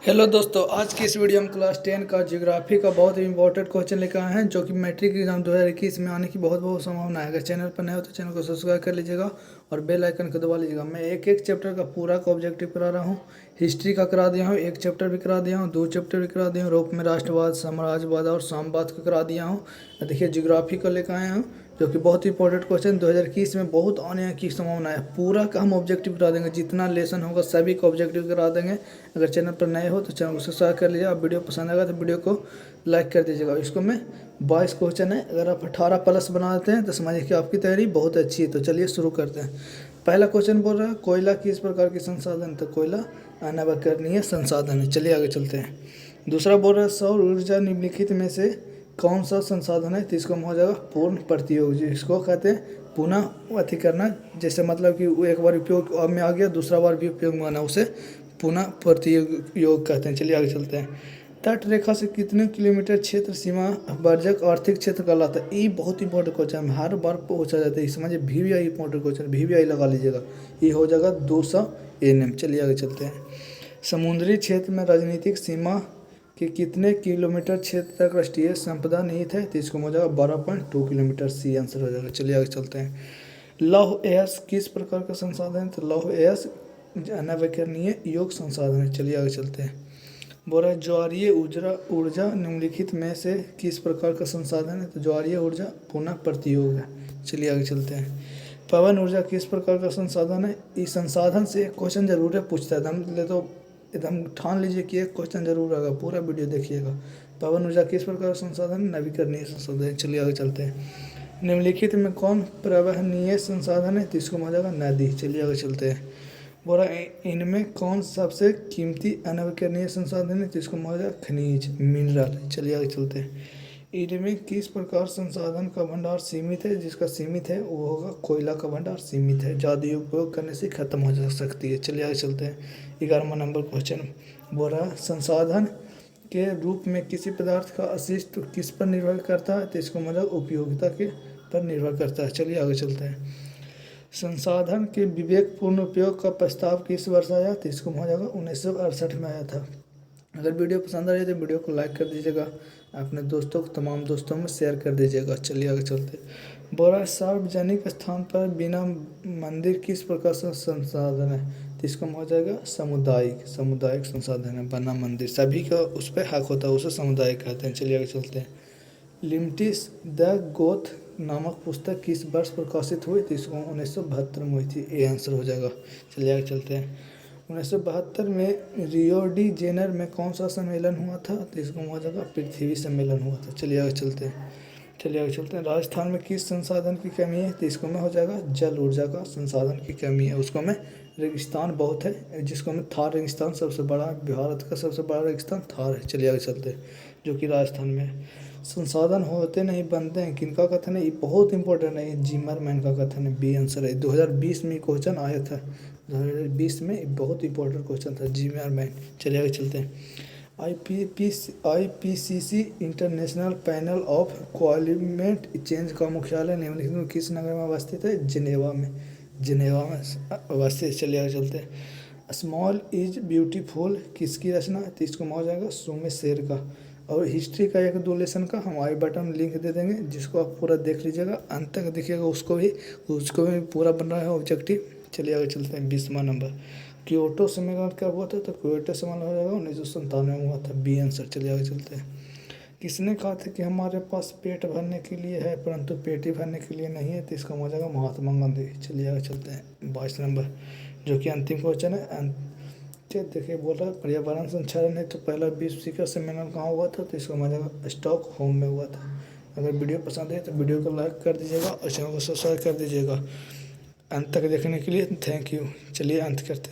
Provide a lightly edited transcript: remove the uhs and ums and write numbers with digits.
Hello दोस्तों, आज की इस वीडियो में क्लास 10 का ज्योग्राफी का बहुत ही इंपॉर्टेंट क्वेश्चन लेकर आए हैं जो कि मैट्रिक एग्जाम 2021 में आने की बहुत बहुत संभावना है। अगर चैनल पर नए हो तो चैनल को सब्सक्राइब कर लीजिएगा और बेल आइकन को दबा लीजिएगा। मैं एक एक चैप्टर का पूरा का ऑब्जेक्टिव करा रहा हूँ। हिस्ट्री का करा दिया हूँ, एक चैप्टर भी करा दिया हूँ, 2 चैप्टर भी करा दिया हूँ। यूरोप में राष्ट्रवाद, साम्राज्यवाद और साम्यवाद का करा दिया हूँ। देखिए ज्योग्राफी को लेकर आए हैं जो कि बहुत ही इंपॉर्टेंट क्वेश्चन 2021 में बहुत आने की संभावना है। पूरा का हम ऑब्जेक्टिव करा देंगे, जितना लेसन होगा सभी का ऑब्जेक्टिव करा देंगे। अगर चैनल पर नए हो तो चैनल को सब्सक्राइब कर लीजिए। आप वीडियो पसंद आएगा तो वीडियो को लाइक कर दीजिएगा। इसको में 22 क्वेश्चन है, अगर आप 18 प्लस बना देते हैं तो समझिए कि आपकी तैयारी बहुत अच्छी है। तो चलिए शुरू करते हैं। पहला क्वेश्चन बोल रहा है कोयला किस प्रकार की संसाधन, तो कोयला अनवकरणीय संसाधन है। चलिए आगे चलते हैं। दूसरा बोल रहा है सौर ऊर्जा निम्नलिखित में से कौन सा संसाधन है, तो इसको हो जाएगा पूर्ण प्रतियोग, जिसको कहते हैं पुनः अति करना। जैसे मतलब कि वो एक बार उपयोग में आ गया, दूसरा बार भी उपयोग में आना, उसे पुनः प्रतियोग कहते हैं। चलिए आगे चलते हैं। तट रेखा से कितने किलोमीटर क्षेत्र सीमा वर्जक आर्थिक क्षेत्र कहलाता है। ये बहुत इंपॉर्टेंट क्वेश्चन है, हर बार पूछा जाता है। समझिए VVI इंपॉर्टेंट क्वेश्चन, VVI लगा लीजिएगा। ये हो जाएगा 200 NM। चलिए आगे चलते हैं। समुद्री क्षेत्र में राजनीतिक सीमा कि कितने किलोमीटर क्षेत्र तक राष्ट्रीय संपदा निहित है, तो इसको हो जाएगा 12.2 किलोमीटर। सी आंसर हो जाएगा। चलिए आगे चलते हैं। लौह अयस्क किस प्रकार का संसाधन है, तो लौह अयस्क अनवकरणीय योग संसाधन है। चलिए आगे चलते हैं। बोल रहा है ज्वारीय ऊर्जा निम्नलिखित में से किस प्रकार का संसाधन है, तो ज्वारीय ऊर्जा पुनः प्रतियोग है। चलिए आगे चलते हैं। पवन ऊर्जा किस प्रकार का संसाधन है। इस संसाधन से एक क्वेश्चन जरूर है पूछता है, एकदम ठान लीजिए कि एक क्वेश्चन जरूर आएगा, पूरा वीडियो देखिएगा। पवन ऊर्जा किस प्रकार का संसाधन, नवीकरणीय संसाधन है। चलिए आगे चलते हैं। निम्नलिखित में कौन प्रवहनीय संसाधन है, तो इसको हो जाएगा नदी। चलिए आगे चलते हैं। बोला इनमें कौन सबसे कीमती अनवकरणीय संसाधन है, तो इसको हो जाएगा खनिज, मिनरल। चलिए आगे चलते हैं। इनमें किस प्रकार संसाधन का भंडार सीमित है, जिसका सीमित है वो होगा कोयला का भंडार सीमित है, ज़्यादा उपयोग करने से खत्म हो जा सकती है। चलिए आगे चलते हैं। 11वां नंबर क्वेश्चन बोल रहा है संसाधन के रूप में किसी पदार्थ का अस्तित्व किस पर निर्भर करता है, तो इसको मतलब उपयोगिता के पर निर्भर करता है। चलिए आगे चलते हैं। संसाधन के विवेकपूर्ण उपयोग का प्रस्ताव किस वर्ष आया, तो इसको हो जाएगा 1968 में आया था। अगर वीडियो पसंद आ रही है तो वीडियो को लाइक कर दीजिएगा, अपने दोस्तों को तमाम दोस्तों में शेयर कर दीजिएगा। चलिए आगे चलते हैं। बोला सार्वजनिक स्थान पर बिना मंदिर किस प्रकार से संसाधन है, तो इसको हो जाएगा सामुदायिक संसाधन है। बना मंदिर सभी का उस पर हक होता है, उसे सामुदायिक कहते हैं। चलिए आगे चलते हैं। लिमटिस द गोथ नामक पुस्तक किस वर्ष प्रकाशित हुई, तो इसको 1972 में हुई थी। ये आंसर हो जाएगा। चलिए आगे चलते हैं। 1972 में रियो डी जेनर में कौन सा सम्मेलन हुआ था, तो इसको हो जाएगा पृथ्वी सम्मेलन हुआ था। चलिए आगे चलते हैं। राजस्थान में किस संसाधन की कमी है, तो इसको में हो जाएगा जल ऊर्जा का संसाधन की कमी है। उसको में रेगिस्तान बहुत है, जिसको में थार रेगिस्तान सबसे बड़ा, भारत का सबसे बड़ा रेगिस्तान थार है। चलिए आगे चलते हैं। जो कि राजस्थान में है। संसाधन होते नहीं बनते हैं, किनका कथन है, ये बहुत इंपॉर्टेंट है। ये जिमरमैन का कथन है। बी आंसर है। 2020 में क्वेश्चन आया था, 2020 में बहुत इंपॉर्टेंट क्वेश्चन था, जिमरमैन। चलिए आगे चलते हैं। IPCC international panel of climate change का मुख्यालय निम्नलिखित में किस नगर में अवस्थित है, जिनेवा में अवस्थित। चलिए आगे चलते हैं। स्मॉल इज ब्यूटीफुल किसकी रचना, तो इसको हो जाएगा सुमे शेर का। और हिस्ट्री का 1-2 लेसन का हम आई बटन लिंक दे देंगे, जिसको आप पूरा देख लीजिएगा, अंत तक देखिएगा। उसको भी पूरा बन रहा है ऑब्जेक्टिव। चलिए आगे चलते हैं। 20वां नंबर क्योटो सम्मेलन कब हुआ था, तो क्योटो सम्मेलन हो जाएगा 1997 में हुआ था। B answer. चलिए आगे चलते हैं। किसने कहा था कि हमारे पास पेट भरने के लिए है परंतु पेटी भरने के लिए नहीं है, तो इसका हो जाएगा महात्मा गांधी। चलिए आगे चलते हैं। 22 नंबर जो कि अंतिम क्वेश्चन है। देखिए बोल रहा है पर्यावरण संरक्षण है, तो पहला विश्व शिखर सम्मेलन कहाँ हुआ था, तो इसको हो जाएगा स्टॉकहोम में हुआ था। अगर वीडियो पसंद है तो वीडियो को लाइक कर दीजिएगा और चैनल को सब्सक्राइब कर दीजिएगा। अंत तक देखने के लिए थैंक यू। चलिए अंत करते हैं।